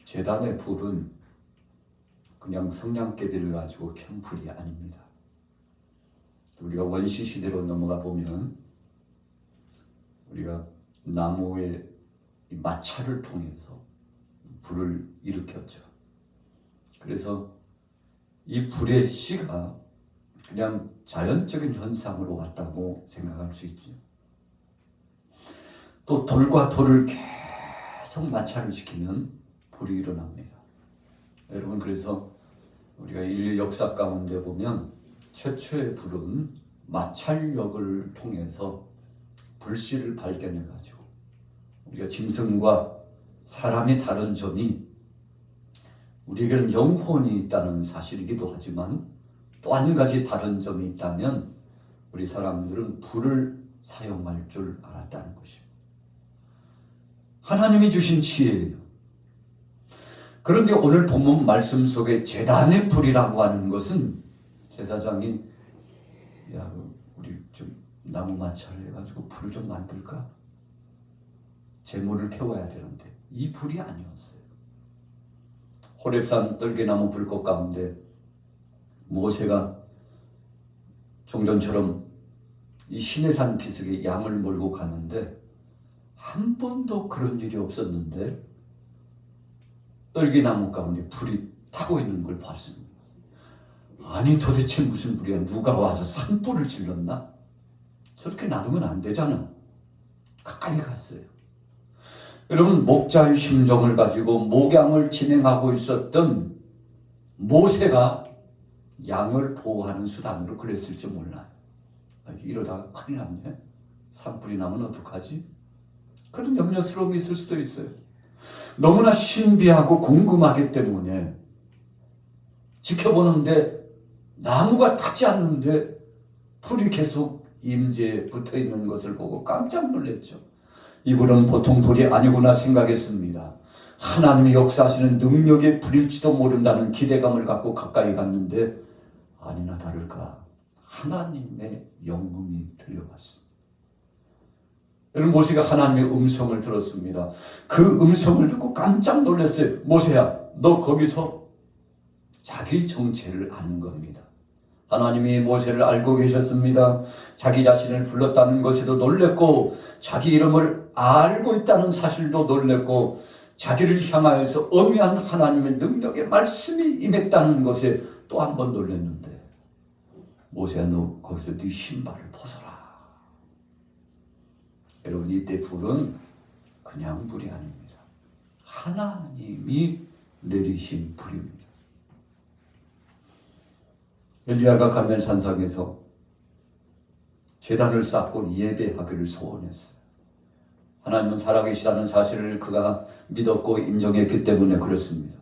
제단의 불은 그냥 성냥개비를 가지고 켠 불이 아닙니다. 우리가 원시 시대로 넘어가 보면 우리가 나무의 마찰을 통해서 불을 일으켰죠. 그래서 이 불의 씨가 그냥 자연적인 현상으로 왔다고 생각할 수 있죠. 또 돌과 돌을 계속 마찰을 시키면 불이 일어납니다. 여러분, 그래서 우리가 인류 역사 가운데 보면 최초의 불은 마찰력을 통해서 불씨를 발견해 가지고 우리가 짐승과 사람이 다른 점이 우리에게는 영혼이 있다는 사실이기도 하지만 또 한 가지 다른 점이 있다면 우리 사람들은 불을 사용할 줄 알았다는 것입니다. 하나님이 주신 지혜예요. 그런데 오늘 본문 말씀 속에 제단의 불이라고 하는 것은 제사장이 야, 우리 좀 나무 마찰을 해가지고 불을 좀 만들까? 제물을 태워야 되는데 이 불이 아니었어요. 호렙산 떨기나무 불꽃 가운데 모세가 종전처럼 이 시내산 기슭에 양을 몰고 가는데 한 번도 그런 일이 없었는데 떨기나무 가운데 불이 타고 있는 걸 봤습니다. 아니 도대체 무슨 불이야? 누가 와서 산불을 질렀나? 저렇게 놔두면 안 되잖아. 가까이 갔어요. 여러분, 목자의 심정을 가지고 목양을 진행하고 있었던 모세가 양을 보호하는 수단으로 그랬을지 몰라요. 이러다가 큰일 났네. 산불이 나면 어떡하지? 그런 염려스러움이 있을 수도 있어요. 너무나 신비하고 궁금하기 때문에 지켜보는데 나무가 타지 않는데 불이 계속 임재에 붙어 있는 것을 보고 깜짝 놀랐죠. 이 불은 보통 불이 아니구나 생각했습니다. 하나님이 역사하시는 능력의 불일지도 모른다는 기대감을 갖고 가까이 갔는데 아니나 다를까 하나님의 영음이 들려왔습니다. 여러분, 모세가 하나님의 음성을 들었습니다. 그 음성을 듣고 깜짝 놀랐어요. 모세야, 너 거기서 자기 정체를 아는 겁니다. 하나님이 모세를 알고 계셨습니다. 자기 자신을 불렀다는 것에도 놀랬고 자기 이름을 알고 있다는 사실도 놀랬고 자기를 향하여서 엄연한 하나님의 능력의 말씀이 임했다는 것에 또 한 번 놀랐는데 모세야, 너 거기서 네 신발을 벗어라. 여러분, 이때 불은 그냥 불이 아닙니다. 하나님이 내리신 불입니다. 엘리야가 갈멜산상에서 제단을 쌓고 예배하기를 소원했어요. 하나님은 살아계시다는 사실을 그가 믿었고 인정했기 때문에 그렇습니다.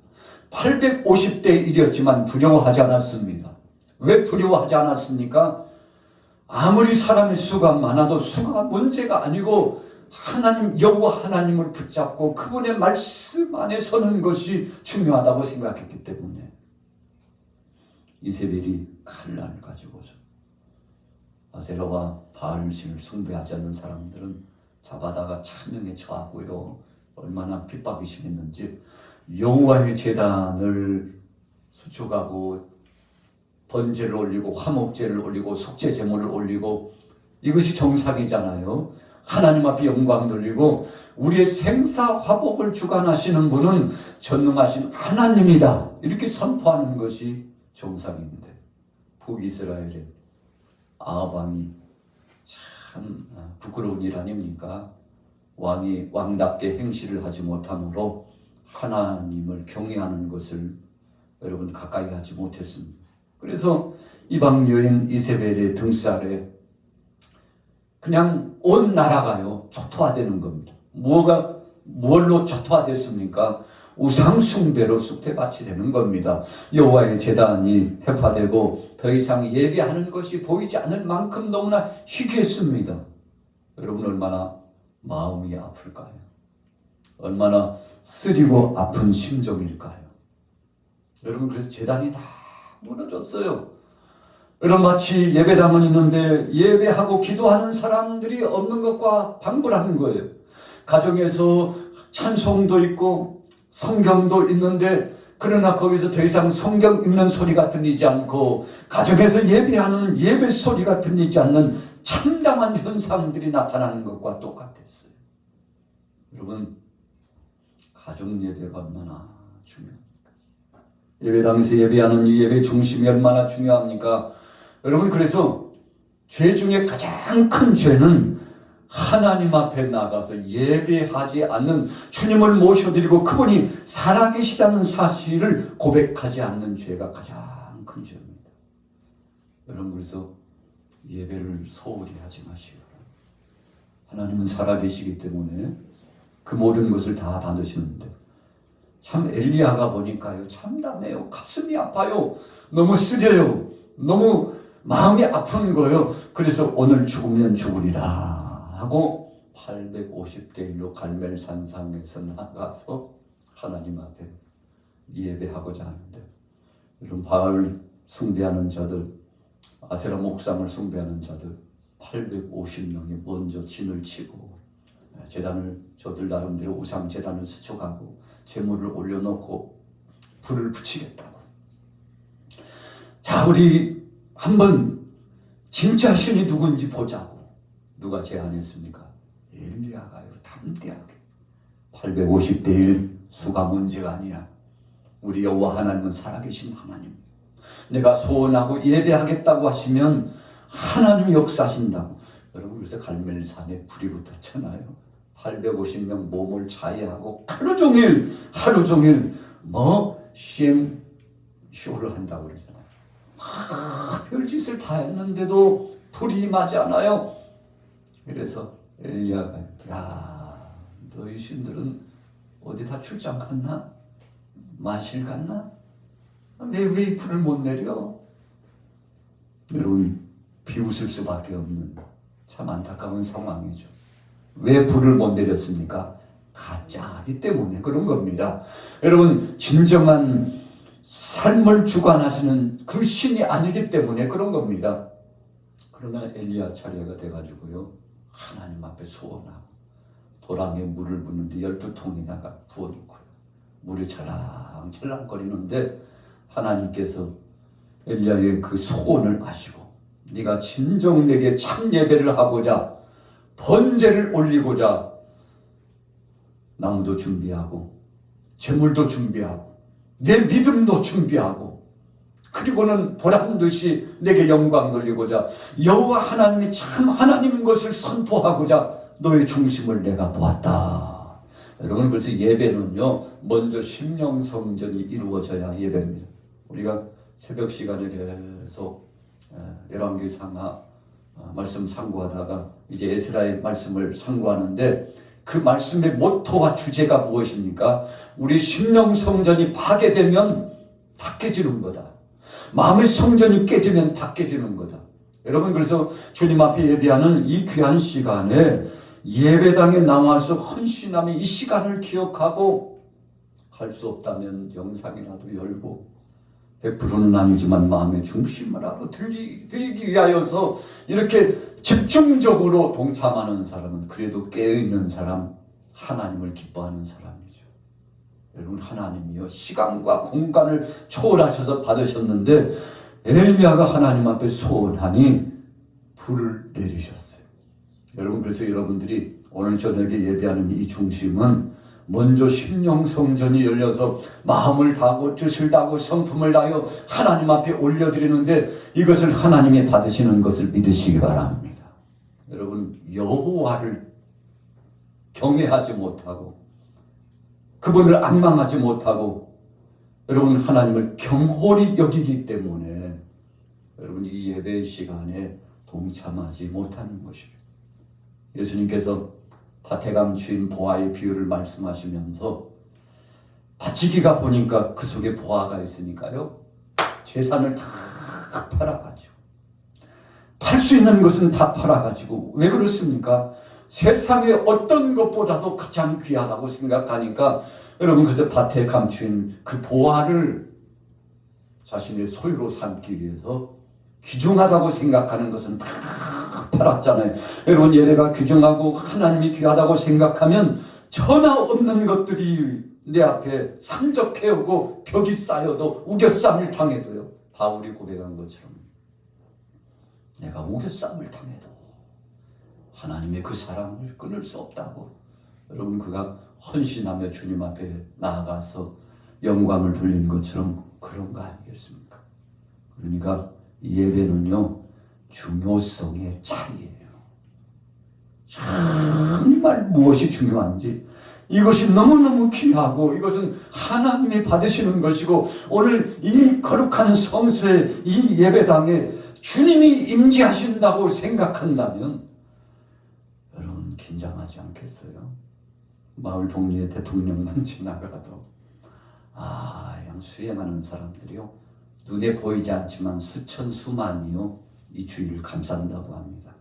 850대 1이었지만 두려워하지 않았습니다. 왜 두려워하지 않았습니까? 아무리 사람의 수가 많아도 수가 문제가 아니고 하나님, 여호와 하나님을 붙잡고 그분의 말씀 안에 서는 것이 중요하다고 생각했기 때문에 이세벨이 칼날을 가지고서 아세라와 바알신을 숭배하지 않는 사람들은 잡아다가 참형에 처하고요. 얼마나 핍박이 심했는지 여호와의 제단을 수축하고 번제를 올리고 화목제를 올리고 속죄 제물을 올리고 이것이 정상이잖아요. 하나님 앞에 영광 돌리고 우리의 생사 화복을 주관하시는 분은 전능하신 하나님이다 이렇게 선포하는 것이 정상인데 북이스라엘의 아합 왕이 참 부끄러운 일 아닙니까? 왕이 왕답게 행실을 하지 못함으로 하나님을 경외하는 것을 여러분 가까이 하지 못했습니다. 그래서 이방 여인 이세벨의 등살에 그냥 온 나라가요 초토화되는 겁니다. 무엇로 초토화됐습니까? 우상 숭배로 쑥대밭이 되는 겁니다. 여호와의 제단이 해파되고 더 이상 예배하는 것이 보이지 않을 만큼 너무나 희귀했습니다. 여러분, 얼마나 마음이 아플까요? 얼마나 쓰리고 아픈 심정일까요? 여러분, 그래서 제단이 다 무너졌어요. 여러분, 마치 예배당은 있는데 예배하고 기도하는 사람들이 없는 것과 방불하는 거예요. 가정에서 찬송도 있고 성경도 있는데 그러나 거기서 더 이상 성경 읽는 소리가 들리지 않고 가정에서 예배하는 예배 소리가 들리지 않는 참담한 현상들이 나타나는 것과 똑같았어요. 여러분, 가정 예배가 얼마나 중요합니까? 예배당에서 예배하는 이 예배 중심이 얼마나 중요합니까? 여러분, 그래서 죄 중에 가장 큰 죄는 하나님 앞에 나가서 예배하지 않는, 주님을 모셔드리고 그분이 살아계시다는 사실을 고백하지 않는 죄가 가장 큰 죄입니다. 여러분, 그래서 예배를 소홀히 하지 마시고, 하나님은 살아계시기 때문에 그 모든 것을 다 받으시는데, 참 엘리야가 보니까요, 참담해요. 가슴이 아파요. 너무 쓰려요. 너무 마음이 아픈 거예요. 그래서 오늘 죽으면 죽으리라 하고 850대 1로 갈멜산상에서 나가서 하나님 앞에 예배하고자 하는데, 이런 바알 숭배하는 자들, 아세라 목상을 숭배하는 자들 850명이 먼저 진을 치고 제단을, 저들 나름대로 우상 제단을 수축하고 제물을 올려놓고 불을 붙이겠다고. 자, 우리 한번 진짜 신이 누군지 보자고. 누가 제안했습니까? 엘리야가요. 담대하게. 850대 1 수가 문제가 아니야. 우리 여호와 하나님은 살아계신 하나님. 내가 소원하고 예배하겠다고 하시면 하나님이 역사하신다고. 여러분, 그래서 갈멜산에 불이 붙었잖아요. 850명 몸을 자해하고 하루 종일 CM 쇼를 한다고 그러잖아요. 별짓을 다 했는데도 불이 임하지 않아요. 그래서 엘리야가, 야, 너희 신들은 어디 다 출장 갔나? 마실 갔나? 왜 불을 못 내려? 여러분, 비웃을 수밖에 없는 참 안타까운 상황이죠. 왜 불을 못 내렸습니까? 가짜이기 때문에 그런 겁니다. 여러분, 진정한 삶을 주관하시는 그 신이 아니기 때문에 그런 겁니다. 그러나 엘리야 차례가 돼가지고요, 하나님 앞에 소원하고 도랑에 물을 붓는데 12통이나 부어놓고요, 물이 찰랑찰랑거리는데 하나님께서 엘리야의 그 소원을 아시고, 네가 진정 내게 참 예배를 하고자 번제를 올리고자 나무도 준비하고 제물도 준비하고 내 믿음도 준비하고, 그리고는 보란듯이 내게 영광 돌리고자 여호와 하나님이 참 하나님인 것을 선포하고자 너의 중심을 내가 보았다. 여러분, 그래서 예배는요, 먼저 심령성전이 이루어져야 예배입니다. 우리가 새벽 시간에 계속 열왕기 상하 말씀 상고하다가 이제 에스라의 말씀을 상고하는데, 그 말씀의 모토와 주제가 무엇입니까? 우리 심령 성전이 파괴되면 다 깨지는 거다. 마음의 성전이 깨지면 다 깨지는 거다. 여러분, 그래서 주님 앞에 예배하는 이 귀한 시간에 예배당에 나와서 헌신하며 이 시간을 기억하고, 갈 수 없다면 영상이라도 열고, 100%는 아니지만 마음의 중심을 알아 드리기 위하여서 이렇게 집중적으로 동참하는 사람은 그래도 깨어있는 사람, 하나님을 기뻐하는 사람이죠. 여러분, 하나님이요, 시간과 공간을 초월하셔서 받으셨는데 엘리야가 하나님 앞에 소원하니 불을 내리셨어요. 여러분, 그래서 여러분들이 오늘 저녁에 예배하는 이 중심은 먼저 심령성전이 열려서 마음을 다하고 뜻을 다하고 성품을 다하여 하나님 앞에 올려드리는데, 이것을 하나님이 받으시는 것을 믿으시기 바랍니다. 여러분, 여호와를 경외하지 못하고 그분을 앙망하지 못하고 여러분, 하나님을 경홀히 여기기 때문에 여러분, 이 예배 시간에 동참하지 못하는 것입니다. 예수님께서 밭에 감추인 보아의 비유를 말씀하시면서, 밭지기가 보니까 그 속에 보아가 있으니까요, 재산을 다 팔아가지고, 팔 수 있는 것은 다 팔아가지고, 왜 그렇습니까? 세상에 어떤 것보다도 가장 귀하다고 생각하니까, 여러분, 그래서 밭에 감추인 그 보아를 자신의 소유로 삼기 위해서 귀중하다고 생각하는 것은 다 팔았잖아요. 여러분, 예배가 귀중하고 하나님이 귀하다고 생각하면 전혀 없는 것들이 내 앞에 산적해오고 벽이 쌓여도 우겨쌈을 당해도요. 바울이 고백한 것처럼 내가 우겨쌈을 당해도 하나님의 그 사랑을 끊을 수 없다고. 여러분 그가 헌신하며 주님 앞에 나아가서 영광을 돌린 것처럼 그런 거 아니겠습니까? 그러니까 예배는요 중요성의 차이예요. 정말 무엇이 중요한지 이것이 너무너무 귀하고 이것은 하나님이 받으시는 것이고 오늘 이 거룩한 성소에 이 예배당에 주님이 임재하신다고 생각한다면 여러분 긴장하지 않겠어요? 마을 동리의 대통령만 지나가도 그냥 수행하는 사람들이요 눈에 보이지 않지만 수천 수만이요 이 주의를 감싼다고 합니다.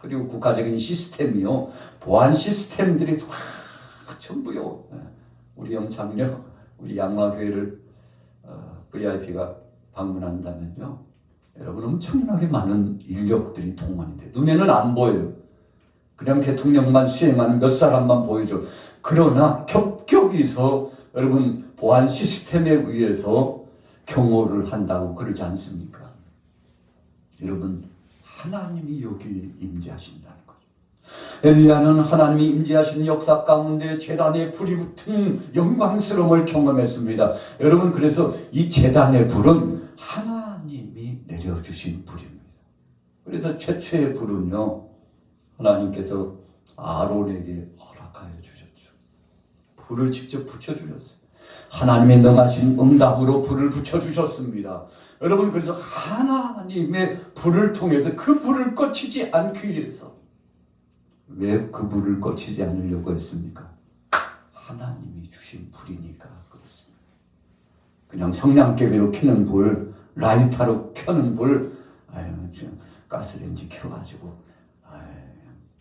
그리고 국가적인 시스템이요 보안 시스템들이 전부요 우리 영창요 우리 양화교회를 VIP가 방문한다면요 여러분 엄청나게 많은 인력들이 동원이 돼. 눈에는 안 보여요. 그냥 대통령만 수행하는 몇 사람만 보여줘. 그러나 겹겹이서 여러분 보안 시스템에 의해서 경호를 한다고 그러지 않습니까? 여러분 하나님이 여기 임재하신다는 거죠. 엘리야는 하나님이 임재하신 역사 가운데 제단에 불이 붙은 영광스러움을 경험했습니다. 여러분 그래서 이 제단의 불은 하나님이 내려주신 불입니다. 그래서 최초의 불은요 하나님께서 아론에게 허락하여 주셨죠. 불을 직접 붙여주셨어요. 하나님의 능하신 응답으로 불을 붙여주셨습니다. 여러분 그래서 하나님의 불을 통해서 그 불을 꺼치지 않기 위해서 왜 그 불을 꺼치지 않으려고 했습니까? 하나님이 주신 불이니까 그렇습니다. 그냥 성냥개비로 켜는 불, 라이터로 켜는 불, 가스레인지 켜가지고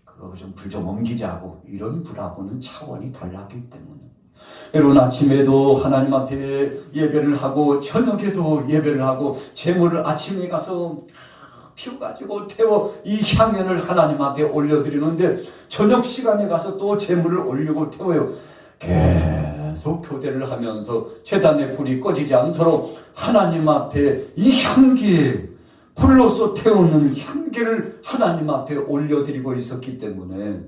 그거 좀 불 좀 옮기자고 이런 불하고는 차원이 달랐기 때문에 여러분 아침에도 하나님 앞에 예배를 하고 저녁에도 예배를 하고 제물을 아침에 가서 피워가지고 태워 이 향연을 하나님 앞에 올려드리는데 저녁 시간에 가서 또 제물을 올리고 태워요. 계속 교대를 하면서 제단의 불이 꺼지지 않도록 하나님 앞에 이 향기에 불로서 태우는 향기를 하나님 앞에 올려드리고 있었기 때문에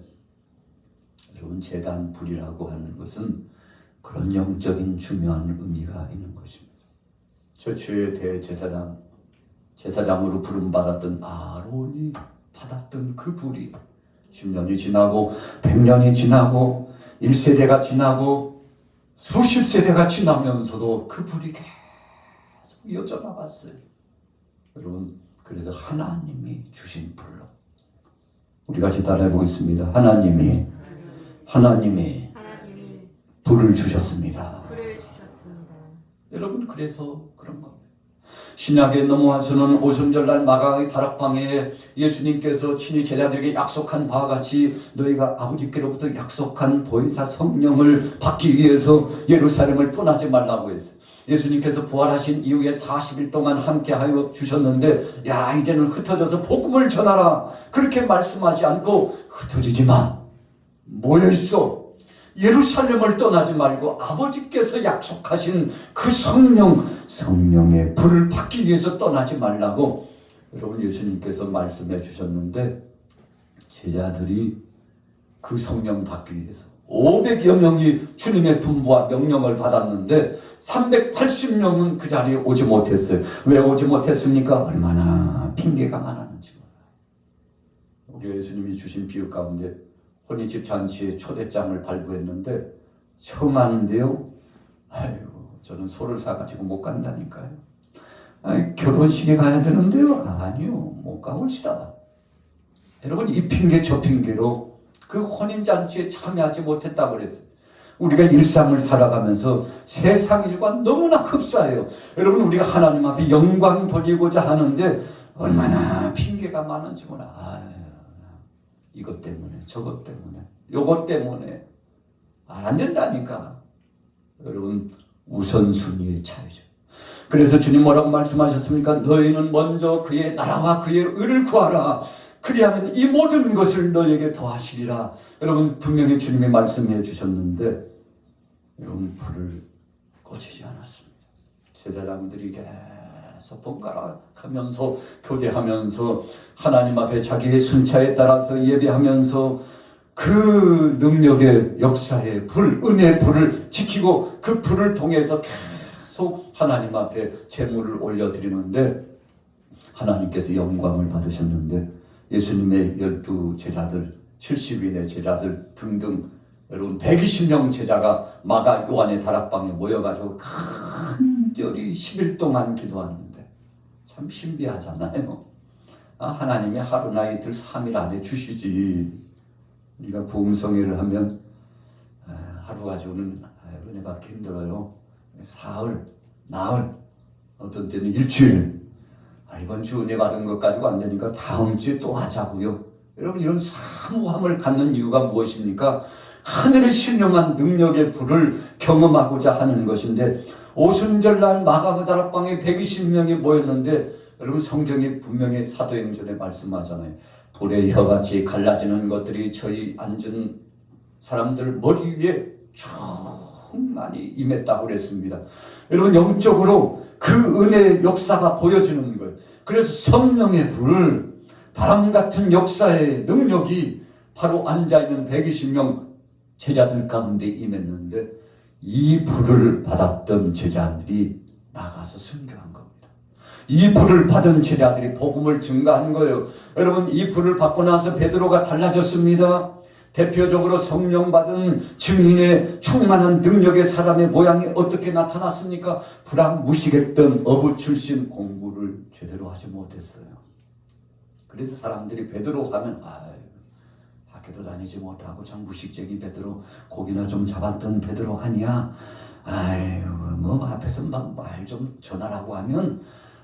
여러분 제단 불이라고 하는 것은 그런 영적인 중요한 의미가 있는 것입니다. 최초의 제사장으로 부름받았던 아론이 받았던 그 불이 10년이 지나고 100년이 지나고 1세대가 지나고 수십 세대가 지나면서도 그 불이 계속 이어져 나갔어요. 여러분 그래서 하나님이 주신 불로 우리 같이 따라해 보겠습니다. 하나님이 불을 주셨습니다. 여러분 그래서 그런 겁니다. 신약에 넘어와서는 오순절날 마가의 다락방에 예수님께서 친히 제자들에게 약속한 바와 같이 너희가 아버지께로부터 약속한 보혜사 성령을 받기 위해서 예루살렘을 떠나지 말라고 했어요. 예수님께서 부활하신 이후에 40일 동안 함께하여 주셨는데 이제는 흩어져서 복음을 전하라 그렇게 말씀하지 않고 흩어지지 마 모여있어 예루살렘을 떠나지 말고 아버지께서 약속하신 그 성령의 불을 받기 위해서 떠나지 말라고 여러분 예수님께서 말씀해 주셨는데 제자들이 그 성령 받기 위해서 500여 명이 주님의 분부와 명령을 받았는데 380명은 그 자리에 오지 못했어요. 왜 오지 못했습니까? 얼마나 핑계가 많았는지 몰라요. 우리 예수님이 주신 비유 가운데 혼인집 잔치에 초대장을 발부했는데 처음 하는데요. 저는 소를 사가지고 못 간다니까요. 결혼식에 가야 되는데요. 아니요, 못 가올시다. 여러분 이 핑계 저 핑계로 그 혼인잔치에 참여하지 못했다고 그랬어요. 우리가 일상을 살아가면서 세상 일과 너무나 흡사해요. 여러분 우리가 하나님 앞에 영광 돌리고자 하는데 얼마나 핑계가 많은지 몰라. 이것 때문에 저것 때문에 요것 때문에 안 된다니까. 여러분 우선순위의 차이죠. 그래서 주님 뭐라고 말씀하셨습니까? 너희는 먼저 그의 나라와 그의 의를 구하라. 그리하면 이 모든 것을 너에게 더하시리라. 여러분 분명히 주님이 말씀해 주셨는데 이런 불을 꺼지지 않았습니다. 제사장들이 계속 번갈아가면서 교대하면서 하나님 앞에 자기의 순차에 따라서 예배하면서 그 능력의 역사의 불, 은혜의 불을 지키고 그 불을 통해서 계속 하나님 앞에 제물을 올려드리는데 하나님께서 영광을 받으셨는데 예수님의 12 제자들, 70인의 제자들 등등 여러분 120명 제자가 마가 요한의 다락방에 모여가지고 간절히 10일 동안 기도하는데 참 신비하잖아요. 하나님이 하루나 이틀 3일 안에 주시지. 우리가 부흥성회를 하면 하루 가지고는 은혜 받기 힘들어요. 사흘, 나흘, 어떤 때는 일주일. 이번 주 은혜 받은 것 가지고 안 되니까 다음 주에 또 하자고요. 여러분 이런 사모함을 갖는 이유가 무엇입니까? 하늘의 신령한 능력의 불을 경험하고자 하는 것인데 오순절날 마가 다락방에 120명이 모였는데 여러분 성경이 분명히 사도행전에 말씀하잖아요. 불의 혀같이 갈라지는 것들이 저희 앉은 사람들 머리 위에 충만히 임했다고 그랬습니다. 여러분 영적으로 그 은혜의 역사가 보여지는 거예요. 그래서 성령의 불, 바람 같은 역사의 능력이 바로 앉아있는 120명 제자들 가운데 임했는데 이 불을 받았던 제자들이 나가서 순교한 겁니다. 이 불을 받은 제자들이 복음을 증거한 거예요. 여러분 이 불을 받고 나서 베드로가 달라졌습니다. 대표적으로 성령 받은 증인의 충만한 능력의 사람의 모양이 어떻게 나타났습니까? 불황무식했던 어부 출신 공부를 제대로 하지 못했어요. 그래서 사람들이 베드로 하면 학교도 다니지 못하고 참 무식쟁이 베드로, 고기나 좀 잡았던 베드로 아니야? 뭐 앞에서 막 말 좀 전하라고 하면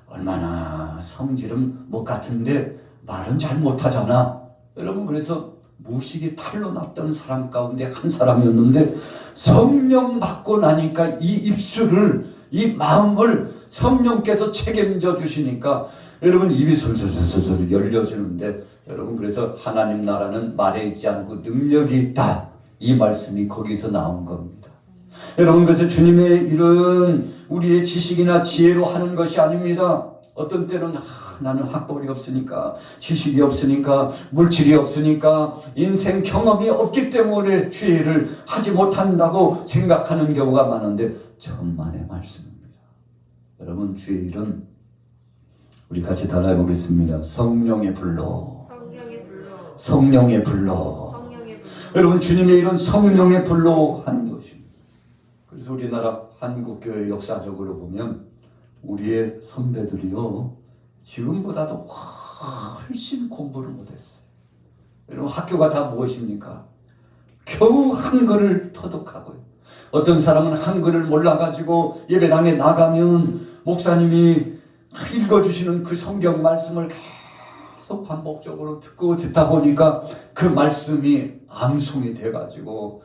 얼마나 성질은 못 같은데 말은 잘 못하잖아. 여러분 그래서 무식이 탈로 났던 사람 가운데 한 사람이었는데 성령 받고 나니까 이 입술을, 이 마음을 성령께서 책임져 주시니까 여러분 입이 술술술술 열려지는데 여러분 그래서 하나님 나라는 말에 있지 않고 능력이 있다. 이 말씀이 거기서 나온 겁니다. 여러분 그래서 주님의 일은 우리의 지식이나 지혜로 하는 것이 아닙니다. 어떤 때는 나는 학벌이 없으니까, 지식이 없으니까, 물질이 없으니까, 인생 경험이 없기 때문에 주의를 하지 못한다고 생각하는 경우가 많은데 천만의 말씀입니다. 여러분 주의 일은 우리 같이 따라해 보겠습니다. 성령의 불로, 성령의 불로. 여러분 주님의 일은 성령의 불로 하는 것입니다. 그래서 우리나라 한국교회 역사적으로 보면 우리의 선배들이요 지금보다도 훨씬 공부를 못했어요. 여러분 학교가 다 무엇입니까? 겨우 한글을 터득하고요. 어떤 사람은 한글을 몰라가지고 예배당에 나가면 목사님이 읽어주시는 그 성경 말씀을 계속 반복적으로 듣고 듣다 보니까 그 말씀이 암송이 돼가지고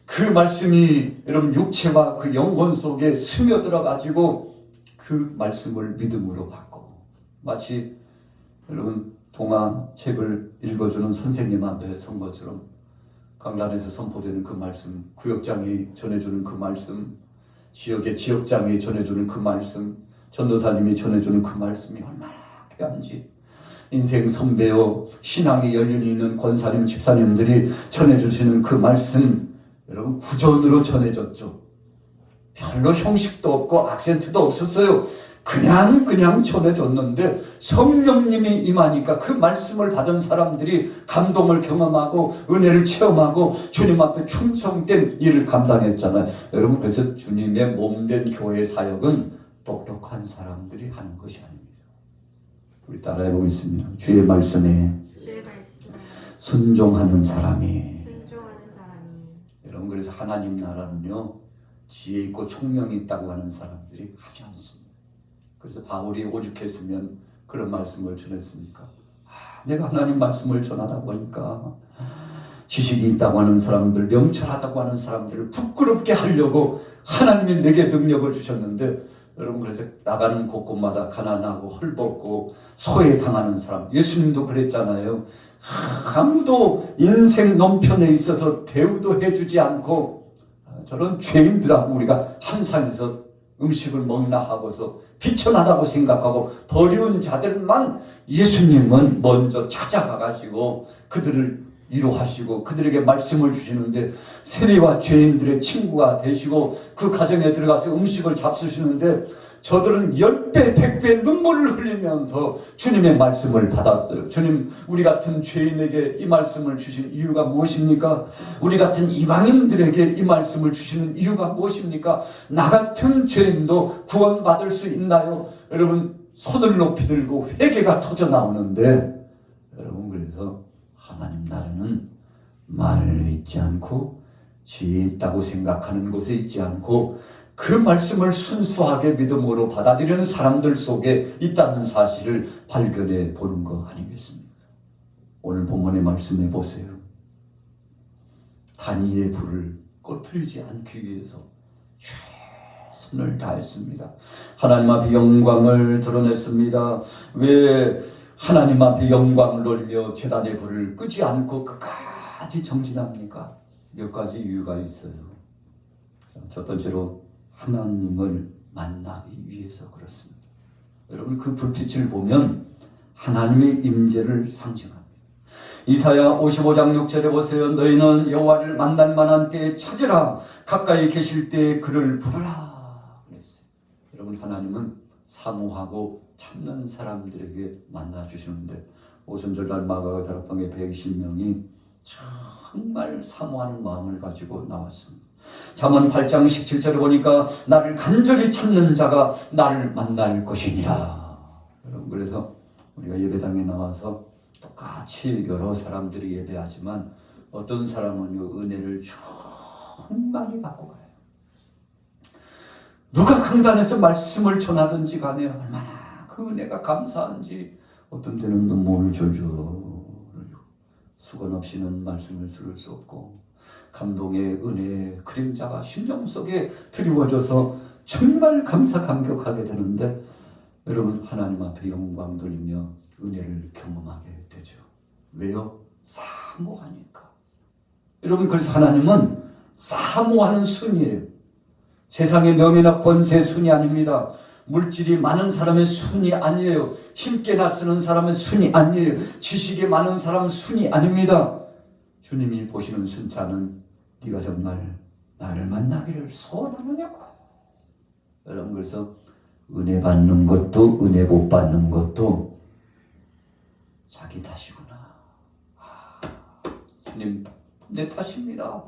그 말씀이 여러분 육체와 그 영혼 속에 스며들어가지고 그 말씀을 믿음으로 받고 마치 여러분 동화책을 읽어주는 선생님 앞에 선 것처럼 강단에서 선포되는 그 말씀, 구역장이 전해주는 그 말씀, 지역의 지역장이 전해주는 그 말씀, 전도사님이 전해주는 그 말씀이 얼마나 귀한지 인생 선배요 신앙의 연륜이 있는 권사님, 집사님들이 전해주시는 그 말씀 여러분 구전으로 전해졌죠. 별로 형식도 없고 악센트도 없었어요. 그냥 전해줬는데 성령님이 임하니까 그 말씀을 받은 사람들이 감동을 경험하고 은혜를 체험하고 주님 앞에 충성된 일을 감당했잖아요. 여러분 그래서 주님의 몸된 교회 사역은 똑똑한 사람들이 하는 것이 아닙니다. 우리 따라해 보겠습니다. 주의 말씀에 순종하는 사람이. 여러분 그래서 하나님 나라는요 지혜 있고 총명이 있다고 하는 사람들이 하지 않습니다. 그래서 바울이 오죽했으면 그런 말씀을 전했습니까? 내가 하나님 말씀을 전하다 보니까 지식이 있다고 하는 사람들, 명철하다고 하는 사람들을 부끄럽게 하려고 하나님이 내게 능력을 주셨는데 여러분 그래서 나가는 곳곳마다 가난하고 헐벗고 소외당하는 사람, 예수님도 그랬잖아요. 아무도 인생 넘편에 있어서 대우도 해주지 않고 저런 죄인들하고 우리가 한 상에서 음식을 먹나 하고서 비천하다고 생각하고 버리운 자들만 예수님은 먼저 찾아가 가지고 그들을 위로하시고 그들에게 말씀을 주시는데, 세리와 죄인들의 친구가 되시고 그 가정에 들어가서 음식을 잡수시는데 저들은 10배 100배 눈물을 흘리면서 주님의 말씀을 받았어요. 주님, 우리 같은 죄인에게 이 말씀을 주신 이유가 무엇입니까? 우리 같은 이방인들에게 이 말씀을 주시는 이유가 무엇입니까? 나 같은 죄인도 구원받을 수 있나요? 여러분, 손을 높이 들고 회개가 터져 나오는데, 여러분, 그래서 하나님 나라는 말을 잊지 않고 지혜 있다고 생각하는 곳에 있지 않고 그 말씀을 순수하게 믿음으로 받아들이는 사람들 속에 있다는 사실을 발견해 보는 거 아니겠습니까? 오늘 본문의 말씀해 보세요. 단위의 불을 꺼트리지 않기 위해서 최선을 다했습니다. 하나님 앞에 영광을 드러냈습니다. 왜 하나님 앞에 영광을 돌리며 제단의 불을 끄지 않고 끝까지 정진합니까? 몇 가지 이유가 있어요. 첫 번째로 하나님을 만나기 위해서 그렇습니다. 여러분, 그 불빛을 보면 하나님의 임재를 상징합니다. 이사야 55장 6절에 보세요. 너희는 여호와를 만날 만한 때에 찾으라. 가까이 계실 때에 그를 부르라 그랬어요. 여러분, 하나님은 사모하고 찾는 사람들에게 만나주시는데, 오순절날 마가가 다락방에 120명이 정말 사모하는 마음을 가지고 나왔습니다. 잠언 8장 17절에 보니까 나를 간절히 찾는 자가 나를 만날 것이니라. 여러분, 그래서 우리가 예배당에 나와서 똑같이 여러 사람들이 예배하지만 어떤 사람은 은혜를 충만히 받고 가요. 누가 강단에서 말씀을 전하든지 간에 얼마나 그 은혜가 감사한지 어떤 때는 눈물을 졸졸 흘리고 수건 없이는 말씀을 들을 수 없고 감동의 은혜의 그림자가 심령 속에 드리워져서 정말 감사 감격하게 되는데, 여러분, 하나님 앞에 영광 돌리며 은혜를 경험하게 되죠. 왜요? 사모하니까. 여러분, 그래서 하나님은 사모하는 순이에요. 세상의 명예나 권세의 순이 아닙니다. 물질이 많은 사람의 순이 아니에요. 힘께나 쓰는 사람의 순이 아니에요. 지식이 많은 사람의 순이 아닙니다. 주님이 보시는 순자는 네가 정말 나를 만나기를 소원하느냐고. 여러분, 그래서 은혜 받는 것도 은혜 못 받는 것도 자기 탓이구나. 주님, 내 탓입니다.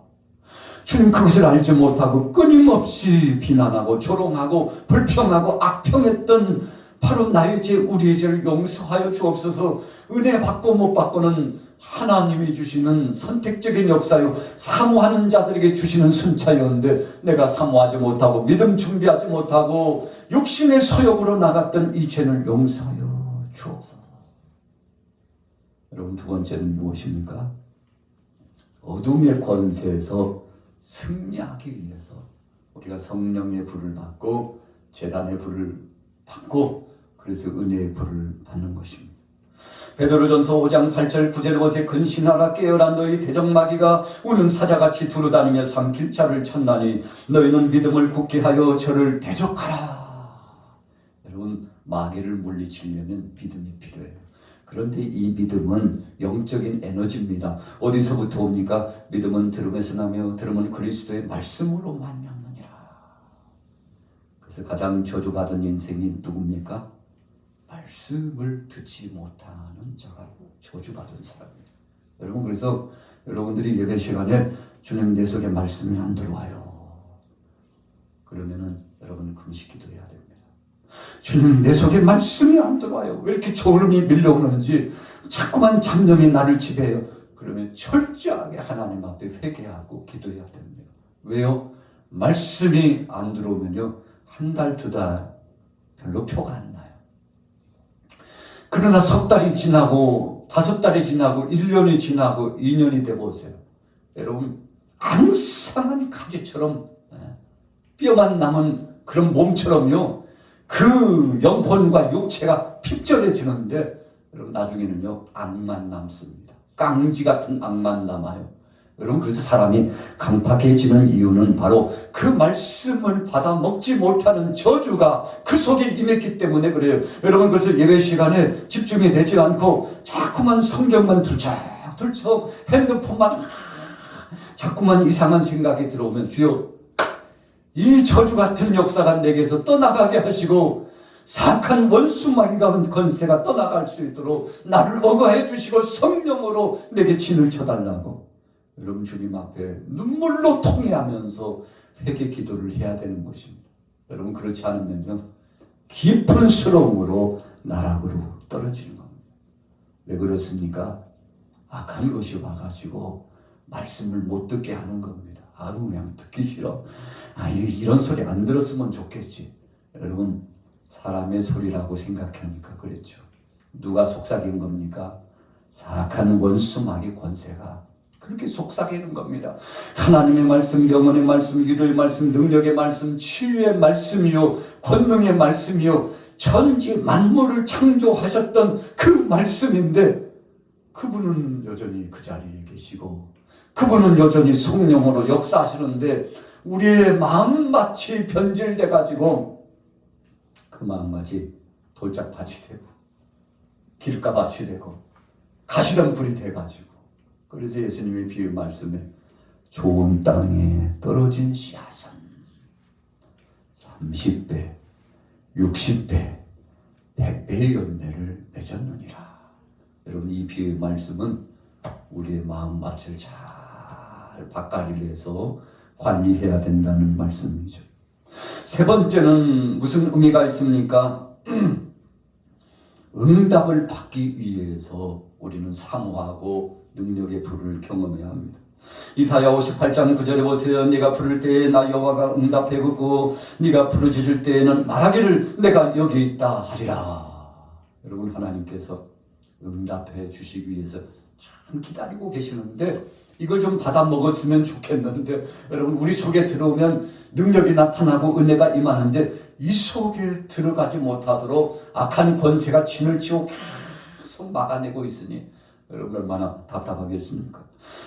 주님, 그것을 알지 못하고 끊임없이 비난하고 조롱하고 불평하고 악평했던 바로 나의 죄, 우리의 죄를 용서하여 주옵소서. 은혜 받고 못 받고는 하나님이 주시는 선택적인 역사요, 사모하는 자들에게 주시는 순차였는데 내가 사모하지 못하고 믿음 준비하지 못하고 육신의 소욕으로 나갔던 이 죄를 용서하여 주옵소서. 여러분, 두 번째는 무엇입니까? 어둠의 권세에서 승리하기 위해서 우리가 성령의 불을 받고 제단의 불을 받고 그래서 은혜의 불을 받는 것입니다. 베드로전서 5장 8절 9절 보세 근신하라 깨어라 너희 대적마귀가 우는 사자같이 두루다니며 삼킬자를 찾나니 너희는 믿음을 굳게 하여 저를 대적하라. 여러분, 마귀를 물리치려면 믿음이 필요해요. 그런데 이 믿음은 영적인 에너지입니다. 어디서부터 옵니까? 믿음은 들음에서 나며 들음은 그리스도의 말씀으로 말미암느니라. 그래서 가장 저주받은 인생이 누굽니까? 말씀을 듣지 못하는 자가 저주받은 사람이에요. 여러분, 그래서 여러분들이 예배 시간에 주님 내 속에 말씀이 안 들어와요. 그러면은 여러분 금식 기도해야 됩니다. 주님, 내 속에 말씀이 안 들어와요. 왜 이렇게 졸음이 밀려오는지 자꾸만 잡념이 나를 지배해요. 그러면 철저하게 하나님 앞에 회개하고 기도해야 됩니다. 왜요? 말씀이 안 들어오면요, 한 달, 두 달 별로 표가 안 나요. 그러나 석 달이 지나고 5달이 지나고 1년이 지나고 2년이 돼보세요. 여러분, 앙상한 가지처럼 뼈만 남은 그런 몸처럼요, 그 영혼과 육체가 핍절해지는데 여러분, 나중에는요 악만 남습니다. 깡지 같은 악만 남아요. 여러분, 그래서 사람이 강팍해지는 이유는 바로 그 말씀을 받아 먹지 못하는 저주가 그 속에 임했기 때문에 그래요. 여러분, 그래서 예배 시간에 집중이 되지 않고 자꾸만 성경만 들쩍들쩍 핸드폰만 자꾸만 이상한 생각이 들어오면 주여 이 저주 같은 역사가 내게서 떠나가게 하시고 사악한 원수마귀가 건세가 떠나갈 수 있도록 나를 억어해 주시고 성령으로 내게 진을 쳐달라고 여러분 주님 앞에 눈물로 통회하면서 회개 기도를 해야 되는 것입니다. 여러분 그렇지 않으면요 깊은 수렁으로 나락으로 떨어지는 겁니다. 왜 그렇습니까? 악한 것이 와가지고 말씀을 못 듣게 하는 겁니다. 그냥 듣기 싫어. 이런 소리 안 들었으면 좋겠지. 여러분 사람의 소리라고 생각하니까 그랬죠. 누가 속삭인 겁니까? 사악한 원수마귀 권세가 그렇게 속삭이는 겁니다. 하나님의 말씀, 영혼의 말씀, 위로의 말씀, 능력의 말씀, 치유의 말씀이요 권능의 말씀이요 천지 만물을 창조하셨던 그 말씀인데 그분은 여전히 그 자리에 계시고 그분은 여전히 성령으로 역사하시는데 우리의 마음밭이 변질돼 가지고 그 마음밭이 돌짝밭이 되고 길가밭이 되고 가시덤불이 돼 가지고 그래서 예수님의 비유 말씀에 좋은 땅에 떨어진 씨앗은 30배, 60배, 100배의 열매를 맺었느니라. 여러분 이 비유의 말씀은 우리의 마음밭을 잘 밭갈이를 해서 관리해야 된다는 말씀이죠. 세 번째는 무슨 의미가 있습니까? 응답을 받기 위해서 우리는 사모하고 능력의 불을 경험해야 합니다. 이사야 58장 9절에 보세요. 네가 부를 때에 나 여호와가 응답해 듣고 네가 부르짖을 때에는 말하기를 내가 여기 있다 하리라. 여러분 하나님께서 응답해 주시기 위해서 참 기다리고 계시는데 이걸 좀 받아 먹었으면 좋겠는데 여러분 우리 속에 들어오면 능력이 나타나고 은혜가 임하는데 이 속에 들어가지 못하도록 악한 권세가 진을 치고 계속 막아내고 있으니 여러분 얼마나 답답하겠습니까?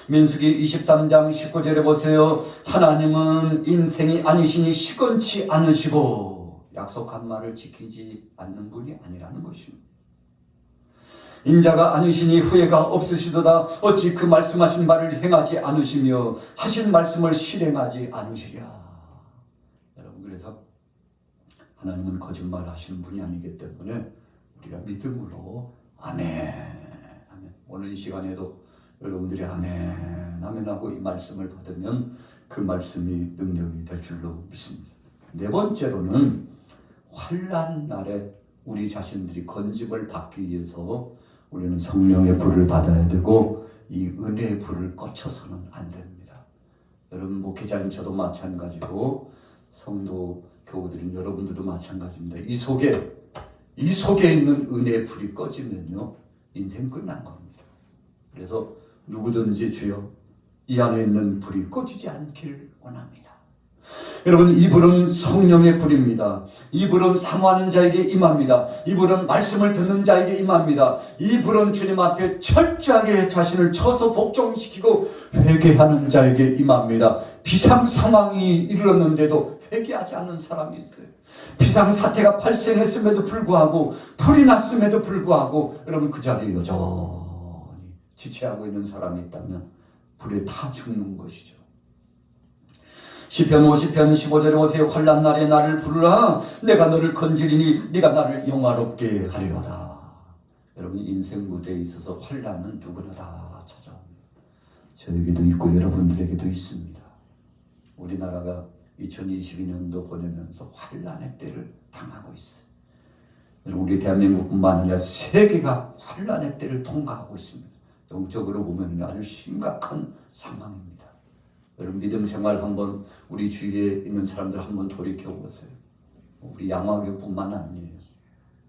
민수기 23장 19절에 보세요. 하나님은 인생이 아니시니 시건치 않으시고 약속한 말을 지키지 않는 분이 아니라는 것입니다. 인자가 아니시니 후회가 없으시도다. 어찌 그 말씀하신 말을 행하지 않으시며 하신 말씀을 실행하지 않으시랴. 여러분 그래서 하나님은 거짓말 하시는 분이 아니기 때문에 우리가 믿음으로 아멘. 오늘 이 시간에도 여러분들이 아멘, 아멘 하고 이 말씀을 받으면 그 말씀이 능력이 될 줄로 믿습니다. 네 번째로는 환난 날에 우리 자신들이 건짐을 받기 위해서 우리는 성령의 불을 받아야 되고 이 은혜의 불을 꺼쳐서는 안 됩니다. 여러분 목회자님 저도 마찬가지고 성도 교우들인 여러분들도 마찬가지입니다. 이 속에 있는 은혜의 불이 꺼지면요 인생 끝난 겁니다. 그래서 누구든지 주여 이 안에 있는 불이 꺼지지 않기를 원합니다. 여러분 이 불은 성령의 불입니다. 이 불은 사모하는 자에게 임합니다. 이 불은 말씀을 듣는 자에게 임합니다. 이 불은 주님 앞에 철저하게 자신을 쳐서 복종시키고 회개하는 자에게 임합니다. 비상 상황이 이르렀는데도 회개하지 않는 사람이 있어요. 비상 사태가 발생했음에도 불구하고 불이 났음에도 불구하고 여러분 그 자리에 여전히 지체하고 있는 사람이 있다면 불에 타 죽는 것이죠. 시편 50편 15절에 보세요. 환난 날에 나를 부르라. 내가 너를 건지리니 네가 나를 영화롭게 하리로다. 여러분 인생 무대에 있어서 환난은 누구나 다 찾아옵니다. 저에게도 있고 여러분들에게도 있습니다. 우리나라가 2022년도 보내면서 환난의 때를 당하고 있어요. 우리 대한민국뿐만 아니라 세계가 환난의 때를 통과하고 있습니다. 영적으로 보면 아주 심각한 상황입니다. 여러분 믿음 생활 한번 우리 주위에 있는 사람들 한번 돌이켜 보세요. 우리 양화교뿐만 아니에요.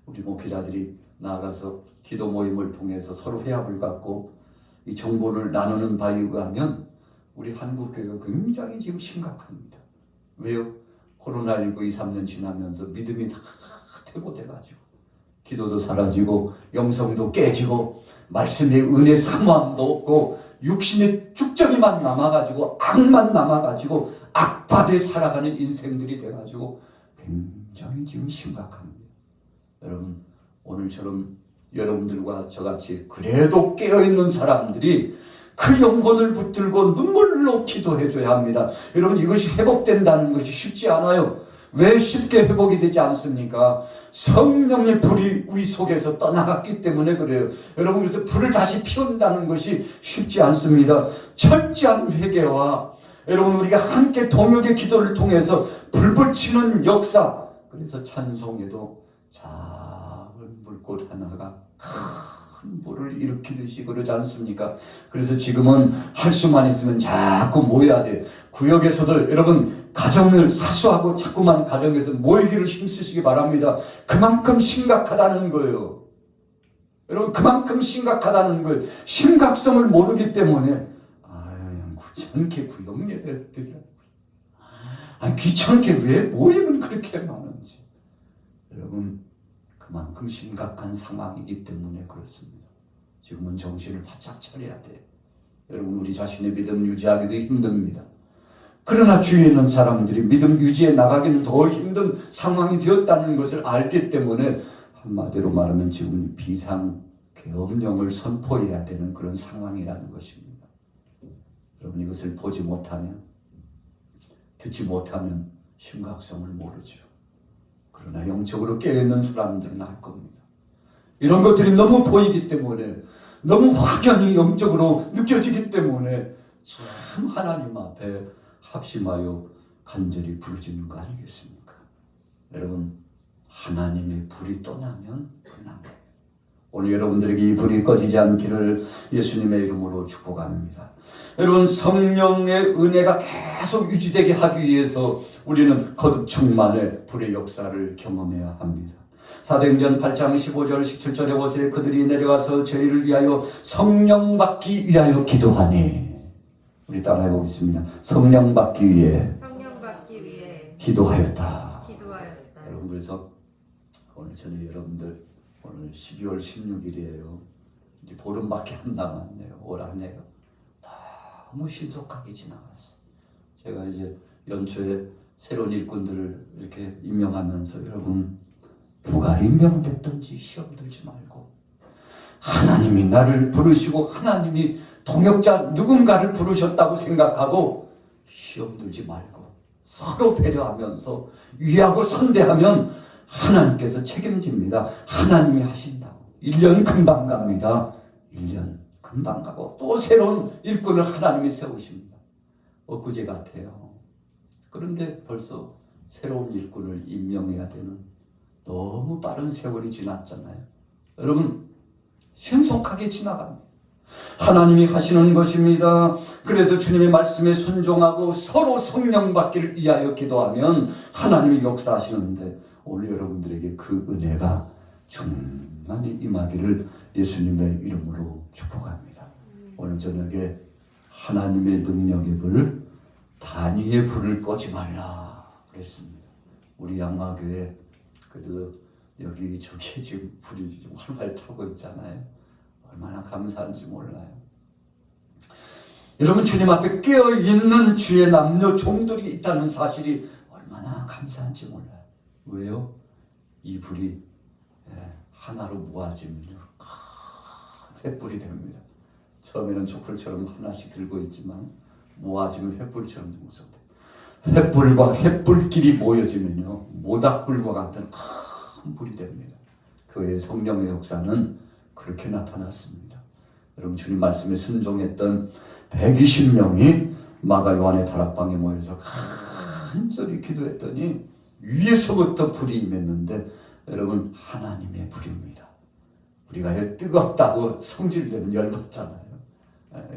우리 목회자들이 나아가서 기도 모임을 통해서 서로 회합을 갖고 이 정보를 나누는 바에 의하면 우리 한국교회가 굉장히 지금 심각합니다. 왜요? 코로나19 2, 3년 지나면서 믿음이 다 퇴보돼가지고 기도도 사라지고 영성도 깨지고 말씀의 은혜 사모함도 없고 육신의 쭉정이만 남아가지고 악만 남아가지고 악바에 살아가는 인생들이 돼가지고 굉장히 지금 심각합니다. 여러분, 오늘처럼 여러분들과 저같이 그래도 깨어있는 사람들이 그 영혼을 붙들고 눈물로 기도해줘야 합니다. 여러분, 이것이 회복된다는 것이 쉽지 않아요. 왜 쉽게 회복이 되지 않습니까? 성령의 불이 우리 속에서 떠나갔기 때문에 그래요. 여러분, 그래서 불을 다시 피운다는 것이 쉽지 않습니다. 철저한 회개와 여러분, 우리가 함께 동역의 기도를 통해서 불 붙이는 역사, 그래서 찬송에도 작은 불꽃 하나가 큰 불을 일으키듯이 그러지 않습니까? 그래서 지금은 할 수만 있으면 자꾸 모여야 돼. 구역에서도 여러분, 가정을 사수하고 자꾸만 가정에서 모이기를 힘쓰시기 바랍니다. 그만큼 심각하다는 거예요. 여러분, 그만큼 심각하다는 거예요. 심각성을 모르기 때문에 귀찮게 구역 예배를 드리라고. 귀찮게 왜 모임을 그렇게 많은지. 여러분, 그만큼 심각한 상황이기 때문에 그렇습니다. 지금은 정신을 바짝 차려야 돼. 여러분, 우리 자신의 믿음 유지하기도 힘듭니다. 그러나 주위에 있는 사람들이 믿음 유지해 나가기는 더 힘든 상황이 되었다는 것을 알기 때문에 한마디로 말하면 지금 비상계엄령을 선포해야 되는 그런 상황이라는 것입니다. 여러분, 이것을 보지 못하면, 듣지 못하면 심각성을 모르죠. 그러나 영적으로 깨어있는 사람들은 알 겁니다. 이런 것들이 너무 보이기 때문에, 너무 확연히 영적으로 느껴지기 때문에 참 하나님 앞에 합심하여 간절히 부르짖는 거 아니겠습니까? 여러분, 하나님의 불이 떠나면 끝난 거예요. 오늘 여러분들에게 이 불이 꺼지지 않기를 예수님의 이름으로 축복합니다. 여러분, 성령의 은혜가 계속 유지되게 하기 위해서 우리는 거듭 충만의 불의 역사를 경험해야 합니다. 사도행전 8장 15절 17절에 보세요. 그들이 내려가서 저희를 위하여 성령 받기 위하여 기도하니. 우리 따라해 보겠습니다. 성령 받기 위해 기도하였다. 여러분, 그래서 오늘 저는 여러분들 오늘 12월 16일이에요. 이제 보름밖에 안 남았네요. 올 한해요. 너무 신속하게 지나갔어. 제가 이제 연초에 새로운 일꾼들을 이렇게 임명하면서 여러분, 누가 임명됐든지 시험 들지 말고 하나님이 나를 부르시고 하나님이 동역자 누군가를 부르셨다고 생각하고 시험 들지 말고 서로 배려하면서 위하고 선대하면 하나님께서 책임집니다. 하나님이 하신다고. 1년 금방 갑니다. 1년 금방 가고 또 새로운 일꾼을 하나님이 세우십니다. 엊그제 같아요. 그런데 벌써 새로운 일꾼을 임명해야 되는 너무 빠른 세월이 지났잖아요. 여러분, 신속하게 지나갑니다. 하나님이 하시는 것입니다. 그래서 주님의 말씀에 순종하고 서로 성령 받기를 위하여 기도하면 하나님이 역사하시는데 오늘 여러분들에게 그 은혜가 충만히 임하기를 예수님의 이름으로 축복합니다. 오늘 저녁에 하나님의 능력의 불, 단위의 불을 꺼지 말라 그랬습니다. 우리 양화교회 그래도 여기 저기 지금 불이 좀 활발 타고 있잖아요. 얼마나 감사한지 몰라요. 여러분, 주님 앞에 깨어있는 주의 남녀 종들이 있다는 사실이 얼마나 감사한지 몰라요. 왜요? 이 불이 하나로 모아지면요 큰 횃불이 됩니다. 처음에는 촛불처럼 하나씩 들고 있지만 모아지면 횃불처럼 무섭다. 횃불과 횃불끼리 모여지면요 모닥불과 같은 큰 불이 됩니다. 그의 성령의 역사는 그렇게 나타났습니다. 여러분, 주님 말씀에 순종했던 120명이 마가 요한의 다락방에 모여서 간절히 기도했더니 위에서부터 불이 임했는데 여러분, 하나님의 불입니다. 우리가 뜨겁다고 성질내면 열받잖아요.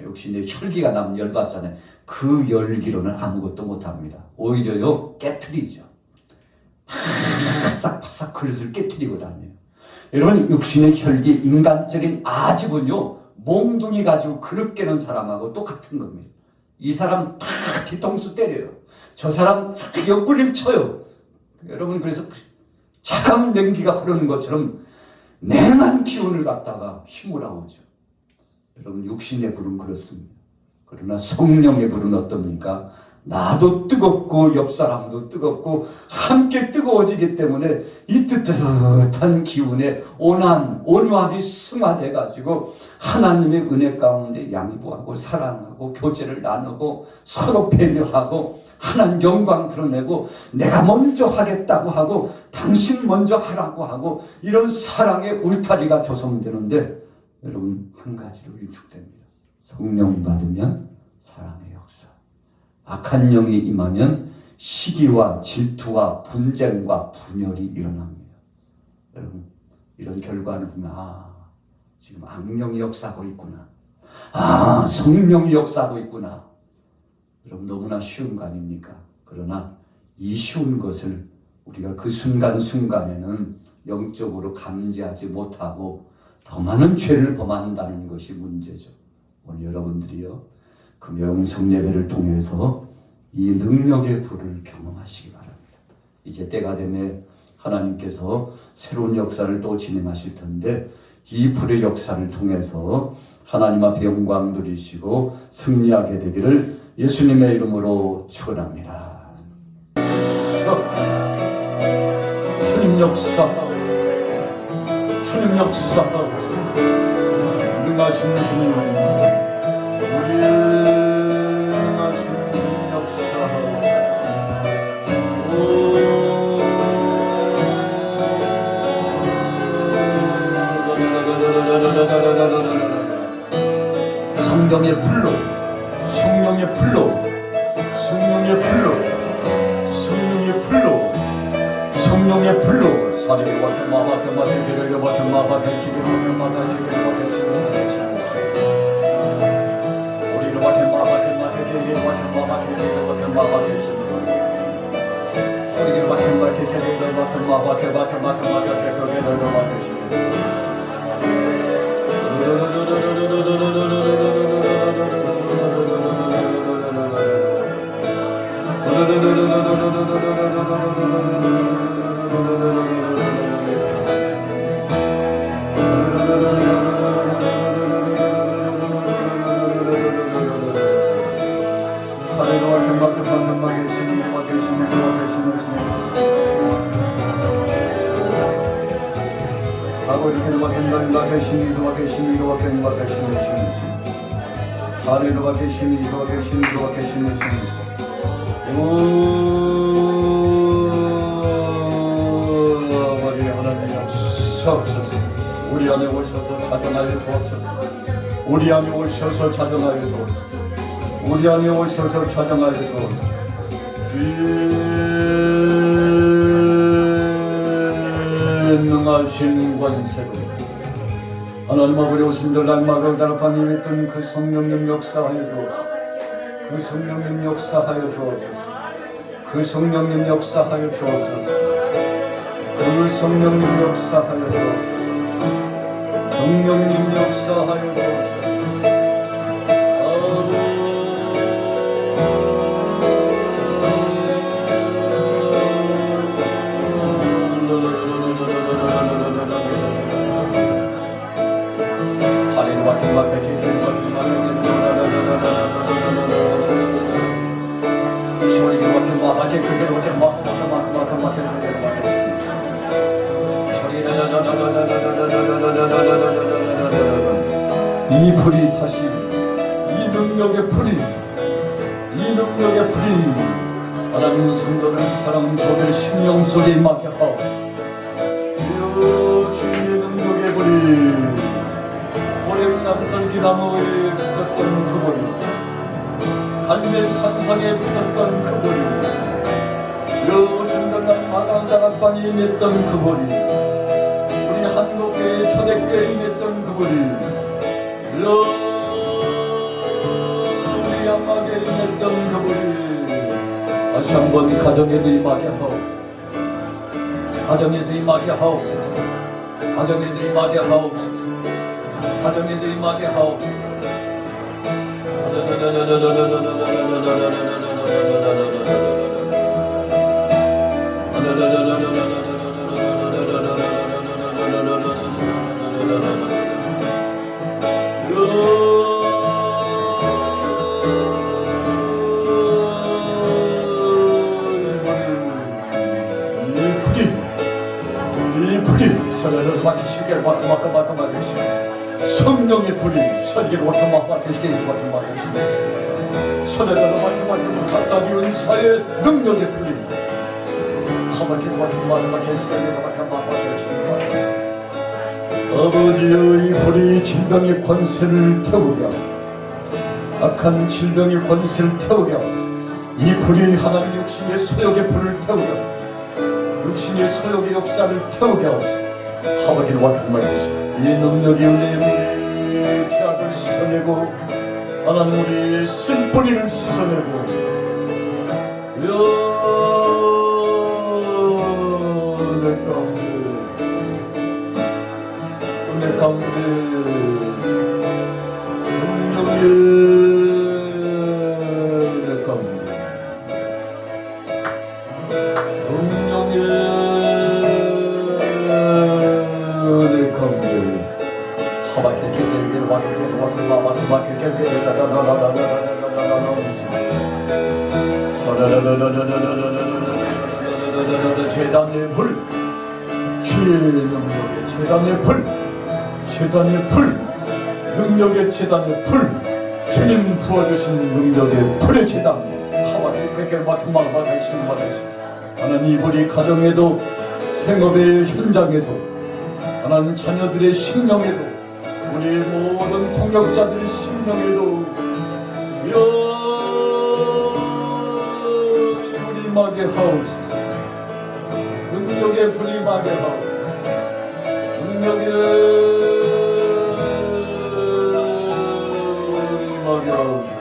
역시 내 혈기가 나면 열받잖아요. 그 열기로는 아무것도 못합니다. 오히려요 깨트리죠. 바싹바싹 그릇을 깨트리고 다녀요. 여러분, 육신의 혈기, 인간적인 아집은요 몽둥이 가지고 그릇 깨는 사람하고 똑같은 겁니다. 이 사람 다 뒤통수 때려요. 저 사람 다 옆구리를 쳐요. 여러분, 그래서 차가운 냉기가 흐르는 것처럼 냉한 기운을 갖다가 휘몰아오죠. 여러분 육신의 불은 그렇습니다. 그러나 성령의 불은 어떻습니까? 나도 뜨겁고 옆 사람도 뜨겁고 함께 뜨거워지기 때문에 이 뜨뜻한 기운에 온유함이 승화돼 가지고 하나님의 은혜 가운데 양보하고 사랑하고 교제를 나누고 서로 배려하고 하나님 영광 드러내고 내가 먼저 하겠다고 하고 당신 먼저 하라고 하고 이런 사랑의 울타리가 조성되는데 여러분 한 가지로 위축됩니다. 성령 받으면 사랑의 역사. 악한 영이 임하면 시기와 질투와 분쟁과 분열이 일어납니다. 여러분 이런 결과를 보면 지금 악령이 역사하고 있구나. 성령이 역사하고 있구나. 여러분 너무나 쉬운 거 아닙니까? 그러나 이 쉬운 것을 우리가 그 순간순간에는 영적으로 감지하지 못하고 더 많은 죄를 범한다는 것이 문제죠. 오늘 여러분들이요 금요 성예배를 통해서 이 능력의 불을 경험하시기 바랍니다. 이제 때가 되면 하나님께서 새로운 역사를 또 진행하실 텐데 이 불의 역사를 통해서 하나님 앞에 영광 누리시고 승리하게 되기를 예수님의 이름으로 축원합니다. 주님 역사하옵소서. 주님 역사하옵소서. 능하신 주님 우리 능하신 주님 역사하옵소서. 성령의 불로 성령의 불로 성령의 불로 성령의 불로 성령의 불로 사리를 맡아 마바테 마테 기를 맡아 마바테 기를 맡아 기를 맡아 우리를 맡아 마바테 마테 기를 맡아 마바테 기를 맡아 마바테 소리를 맡아 마테 기를 맡아 마바테 마테 마테 마테 기를 맡아 우리 안에 오셔서 자정하여 주옵소서. 우리 안에 오셔서 자정하여 주옵소서. 우리 안에 오셔서 자정하여 주옵소서. 능하신 권세로 하나님 아버지 오신들 날마다 나라파님 있던 그 성령님 역사하여 주옵소서. 그 성령님 역사하여 주옵소서. 그 성령님 역사하여 주옵소서. 그 성령님 역사하여 주옵소서. 성령님 역사하여 주옵소서. 이 불이 다시 이 능력의 불이 하나님 성도들 사랑 조별 심령 속에 임하게 하오. 주님의 능력의 불이 호렙산 떨기나무에 붙었던 그 불이 갈멜 산상에 붙었던 그 불이 여신들과 마당다락반이 임했던 그 불이 우리 한국교회 초대교회에 임했던 그 불이 우리 양막에 임했던 그 불이 다시 한번 가정에도 임하게 하옵소서. 가정에도 임하게 하옵소서. 가정에도 임하게 하옵소서. 가정에도 임하게 하옵소서. Oh 성령의 불이 서리로 와타마파테시게 와타마테시게 서레다가 와타마테시게 은사의 능력의 불이 하마테시게 와타마테시게 아버지의 이 불이 질병의 권세를 태우게 하고 악한 질병의 권세를 태우게 하고 이 불이 하나님 육신의 소욕의 불을 태우게 하고 육신의 소욕의 역사를 태우게 하고 하마테시게 와타마테시게 이 능력이 은혜의 죄악을 씻어내고 하나님 우리의 쓴뿌리를 씻어내고 은혜 가운데 능력의 은혜 가운데 성령의 은혜 가운데 재단의 불, 주의 능력의 재단의 불, 재단의 불, 능력의 재단의 불, 주님 부어주신 능력의 불의 재단. 하나님 이 불이 가정에도 생업의 현장에도 하나님 자녀들의 심령에도 우리 모든 통역자들의 심령에도 이 불이 임하게 하옵소서. 능력의 불이 임하게 하옵소서. 능력의 임하게 하옵소서.